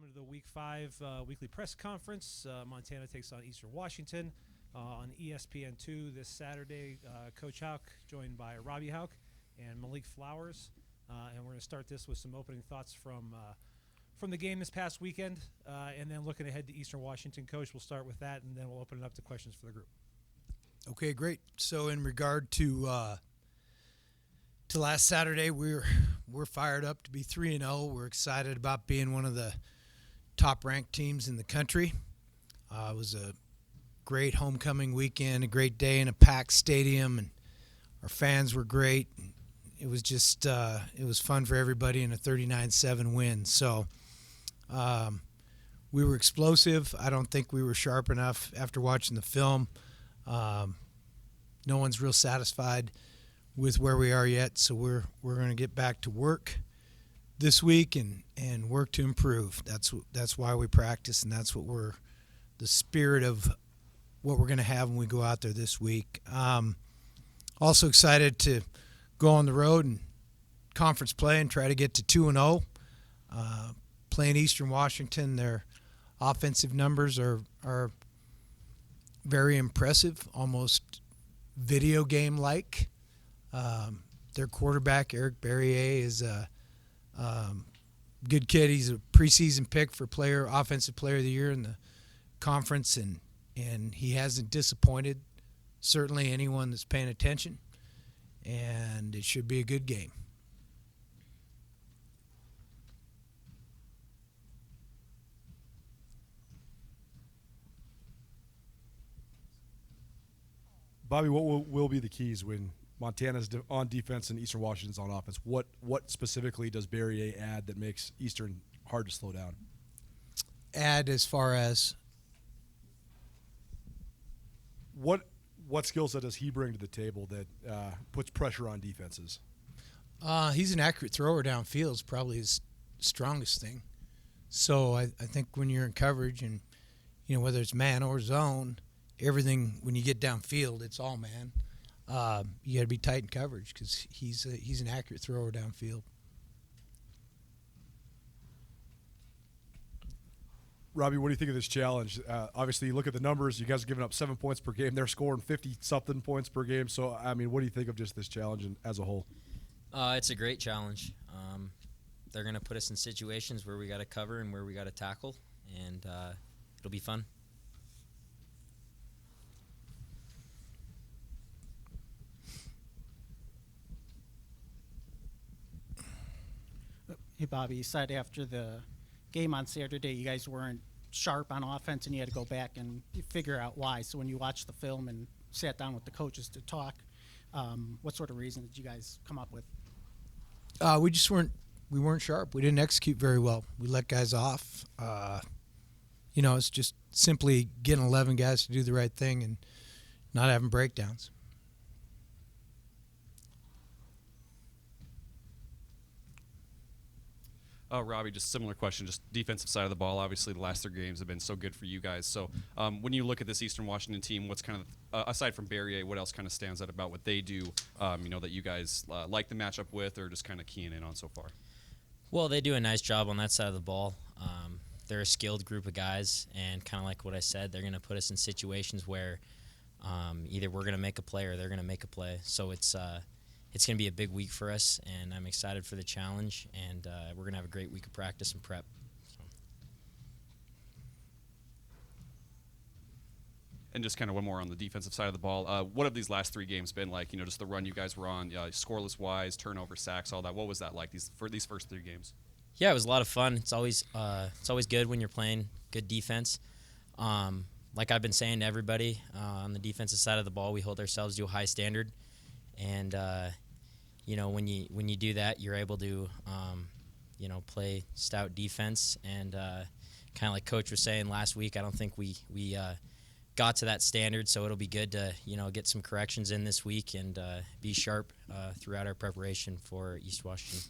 Welcome to the Week 5 weekly press conference. Montana takes on Eastern Washington on ESPN2 this Saturday. Coach Hauk, joined by Robbie Hauk and Malik Flowers. And we're going to start this with some opening thoughts from the game this past weekend, and then looking ahead to Eastern Washington. Coach, we'll start with that, and then we'll open it up to questions for the group. Okay, great. So in regard to last Saturday, we're fired up to be 3-0. We're excited about being one of the top-ranked teams in the country. It was a great homecoming weekend, a great day in a packed stadium, and our fans were great. It was just it was fun for everybody in a 39-7 win. So we were explosive. I don't think we were sharp enough after watching the film. No one's real satisfied with where we are yet, so we're going to get back to work this week and work to improve. That's why we practice, and that's what the spirit of what we're going to have when we go out there this week. Also excited to go on the road and conference play and try to get to 2-0. Playing Eastern Washington, their offensive numbers are very impressive, almost video game-like. Their quarterback, Eric Barrier, is a good kid. He's a preseason pick for offensive player of the year in the conference, and he hasn't disappointed certainly anyone that's paying attention, and it should be a good game. Bobby, what will be the keys when Montana's on defense and Eastern Washington's on offense? What specifically does Barrier add that makes Eastern hard to slow down? Add as far as? What skill set does he bring to the table that puts pressure on defenses? He's an accurate thrower downfield is probably his strongest thing. So I think when you're in coverage and, whether it's man or zone, everything, when you get downfield, it's all man. You got to be tight in coverage because he's an accurate thrower downfield. Robbie, what do you think of this challenge? Obviously, you look at the numbers. You guys are giving up 7 points per game. They're scoring 50-something points per game. So, what do you think of just this challenge as a whole? It's a great challenge. They're going to put us in situations where we got to cover and where we got to tackle, and it'll be fun. Hey, Bobby, you said after the game on Saturday you guys weren't sharp on offense and you had to go back and figure out why. So when you watched the film and sat down with the coaches to talk, what sort of reason did you guys come up with? We weren't sharp. We didn't execute very well. We let guys off. It's just simply getting 11 guys to do the right thing and not having breakdowns. Robbie, just similar question, just defensive side of the ball. Obviously, the last 3 games have been so good for you guys. So when you look at this Eastern Washington team, what's kind of, aside from Barrier, what else kind of stands out about what they do, that you guys like the matchup with or just kind of keying in on so far? Well, they do a nice job on that side of the ball. They're a skilled group of guys, and kind of like what I said, they're going to put us in situations where either we're going to make a play or they're going to make a play. So it's going to be a big week for us, and I'm excited for the challenge, and we're going to have a great week of practice and prep. And just kind of one more on the defensive side of the ball. What have these last 3 games been like? Just the run you guys were on, scoreless-wise, turnover, sacks, all that. What was that like for these first 3 games? Yeah, it was a lot of fun. It's always good when you're playing good defense. Like I've been saying to everybody, on the defensive side of the ball, we hold ourselves to a high standard. And when you do that, you're able to play stout defense, and kind of like Coach was saying last week, I don't think we got to that standard, so it'll be good to get some corrections in this week and be sharp throughout our preparation for East Washington.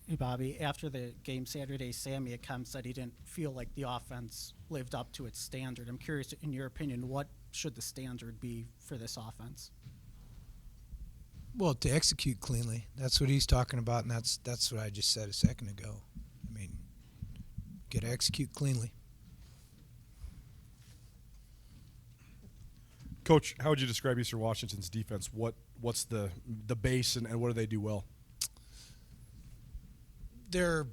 Hey, Bobby, after the game Saturday, Sammy at Chem said he didn't feel like the offense lived up to its standard. I'm curious, in your opinion, what should the standard be for this offense? Well, to execute cleanly. That's what he's talking about, and that's what I just said a second ago. I mean, got to execute cleanly. Coach, how would you describe Eastern Washington's defense? What's the base and what do they do well? They're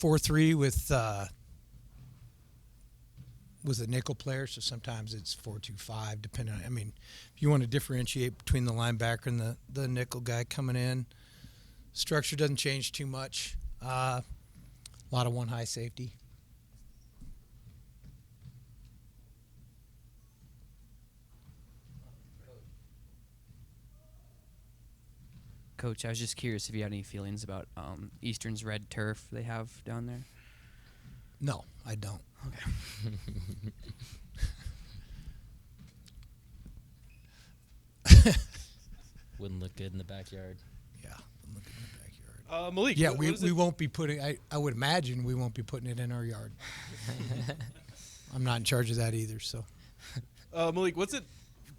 4-3 with a nickel player, so sometimes it's 4-2-5, depending on. I mean, if you want to differentiate between the linebacker and the nickel guy coming in, structure doesn't change too much. A lot of one high safety. Coach, I was just curious if you had any feelings about Eastern's red turf they have down there. No, I don't. Okay. Wouldn't look good in the backyard. Yeah, look in the backyard. Malik. Yeah, what we is it? won't be putting. I would imagine we won't be putting it in our yard. I'm not in charge of that either. So, Malik, what's it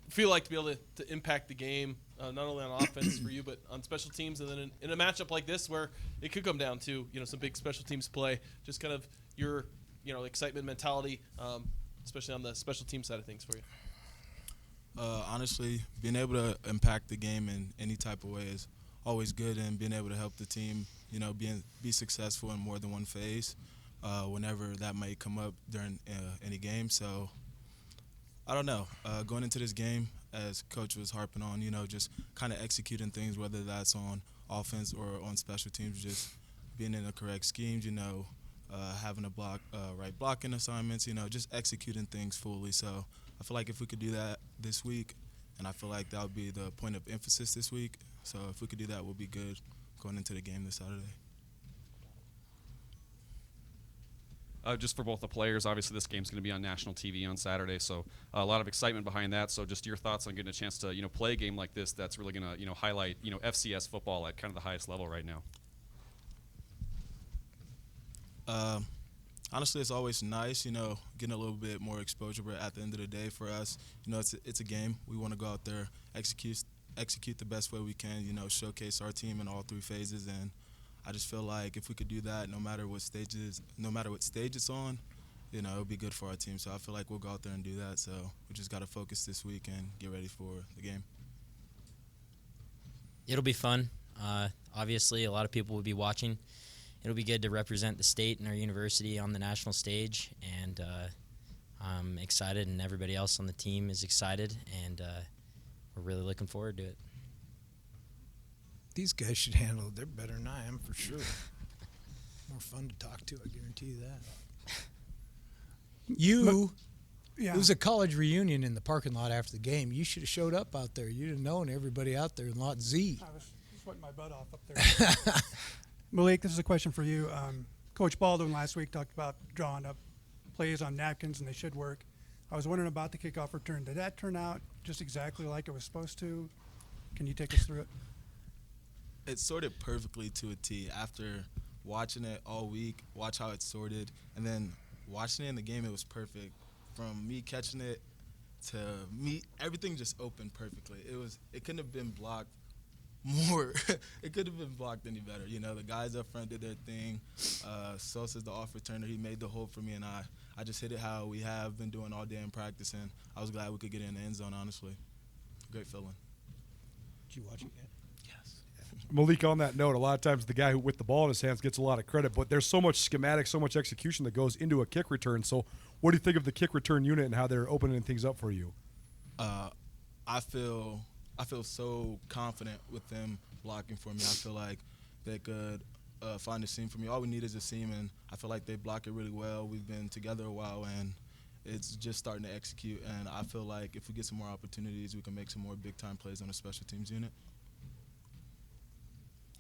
feel like to be able to impact the game, not only on offense for you, but on special teams, and then in a matchup like this where it could come down to some big special teams play, just kind of your excitement mentality, especially on the special team side of things for you? Honestly, being able to impact the game in any type of way is always good, and being able to help the team, be successful in more than one phase, whenever that might come up during any game. So, I don't know. Going into this game, as Coach was harping on, just kind of executing things, whether that's on offense or on special teams, just being in the correct schemes, having a right blocking assignments, just executing things fully. So I feel like if we could do that this week, and I feel like that would be the point of emphasis this week. So if we could do that, we'll be good going into the game this Saturday. Just for both the players, obviously this game's going to be on national TV on Saturday, so a lot of excitement behind that. So just your thoughts on getting a chance to play a game like this that's really going to highlight FCS football at kind of the highest level right now. Honestly, it's always nice, getting a little bit more exposure. But at the end of the day, for us, it's a game. We want to go out there, execute the best way we can. Showcase our team in all three phases. And I just feel like if we could do that, no matter what stage it's on, it'll be good for our team. So I feel like we'll go out there and do that. So we just got to focus this week and get ready for the game. It'll be fun. Obviously, a lot of people will be watching. It'll be good to represent the state and our university on the national stage, and I'm excited, and everybody else on the team is excited, and we're really looking forward to it. these guys should handle it. They're better than I am for sure. More fun to talk to, I guarantee you that. Yeah. It was a college reunion in the parking lot after the game. You should have showed up out there. You'd have known everybody out there in Lot Z. I was sweating my butt off up there. Malik, this is a question for you. Coach Baldwin last week talked about drawing up plays on napkins, and they should work. I was wondering about the kickoff return. Did that turn out just exactly like it was supposed to? Can you take us through it? It sorted perfectly to a T. After watching it all week, watch how it sorted, and then watching it in the game, it was perfect. From me catching it to me, everything just opened perfectly. It couldn't have been blocked more. It could have been blocked any better. You know, the guys up front did their thing. Sosa's the off returner. He made the hole for me, and I just hit it how we have been doing all day in practice, and I was glad we could get it in the end zone, honestly. Great feeling. Did you watch it yet? Yes. Malik, on that note, a lot of times the guy who with the ball in his hands gets a lot of credit, but there's so much schematic, so much execution that goes into a kick return. So what do you think of the kick return unit and how they're opening things up for you? I feel so confident with them blocking for me. I feel like they could find a seam for me. All we need is a seam, and I feel like they block it really well. We've been together a while, and it's just starting to execute. And I feel like if we get some more opportunities, we can make some more big-time plays on the special teams unit.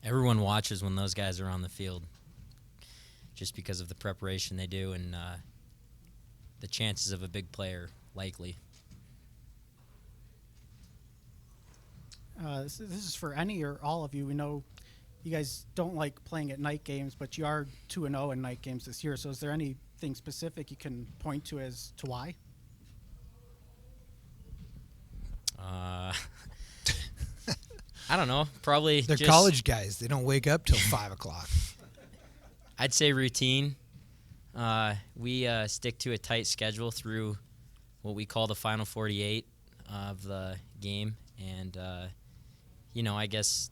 Everyone watches when those guys are on the field just because of the preparation they do and the chances of a big player likely. This is for any or all of you. We know you guys don't like playing at night games, but you are 2-0 in night games this year. So is there anything specific you can point to as to why? I don't know. Probably They're just, college guys. They don't wake up till 5 o'clock. I'd say routine. We stick to a tight schedule through what we call the final 48 of the game. And, I guess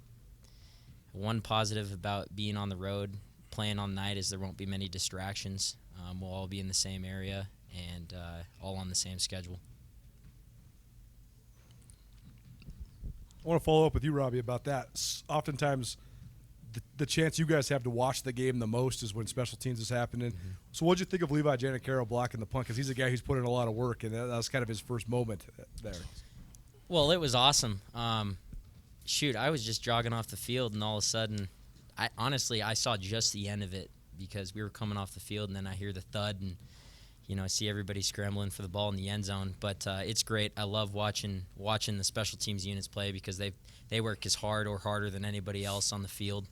one positive about being on the road, playing on night, is there won't be many distractions. We'll all be in the same area and all on the same schedule. I want to follow up with you, Robbie, about that. Oftentimes, the chance you guys have to watch the game the most is when special teams is happening. Mm-hmm. So what did you think of Levi Janicaro blocking the punt? Because he's a guy who's put in a lot of work, and that was kind of his first moment there. Well, it was awesome. I was just jogging off the field, and all of a sudden, I saw just the end of it because we were coming off the field, and then I hear the thud, and I see everybody scrambling for the ball in the end zone. But it's great. I love watching the special teams units play because they work as hard or harder than anybody else on the field.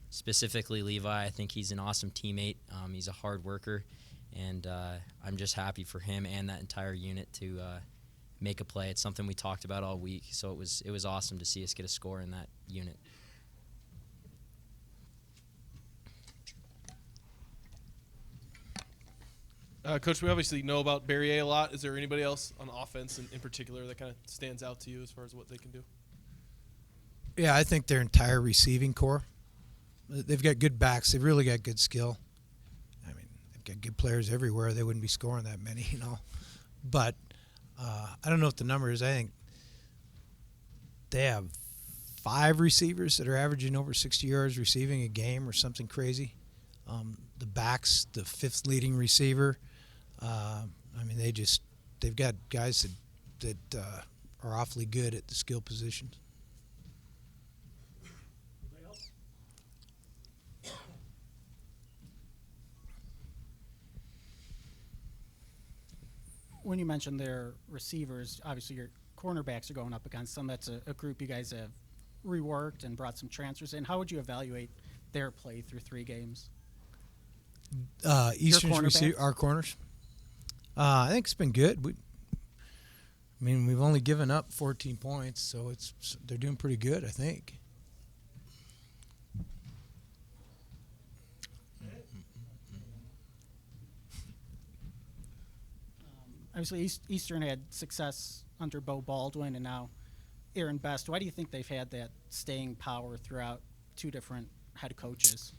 Specifically Levi, I think he's an awesome teammate. He's a hard worker, and I'm just happy for him and that entire unit to make a play. It's something we talked about all week, so it was awesome to see us get a score in that unit. Coach, we obviously know about Barrier a lot. Is there anybody else on offense in particular that kind of stands out to you as far as what they can do? Yeah, I think their entire receiving core. They've got good backs. They've really got good skill. I mean, they've got good players everywhere. They wouldn't be scoring that many, But I don't know what the number is. I think they have 5 receivers that are averaging over 60 yards receiving a game or something crazy. The backs, the 5th leading receiver. They've got guys that are awfully good at the skill positions. When you mentioned their receivers, obviously your cornerbacks are going up against them. That's a group you guys have reworked and brought some transfers in. How would you evaluate their play through 3 games? Our corners. I think it's been good. We've only given up 14 points, so they're doing pretty good, I think. Obviously, Eastern had success under Bo Baldwin and now Aaron Best. Why do you think they've had that staying power throughout 2 different head coaches?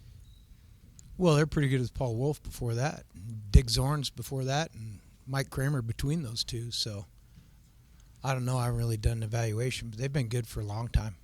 Well, they're pretty good with Paul Wolf before that, Dick Zorns before that, and Mike Kramer between those 2. So I don't know. I haven't really done an evaluation, but they've been good for a long time.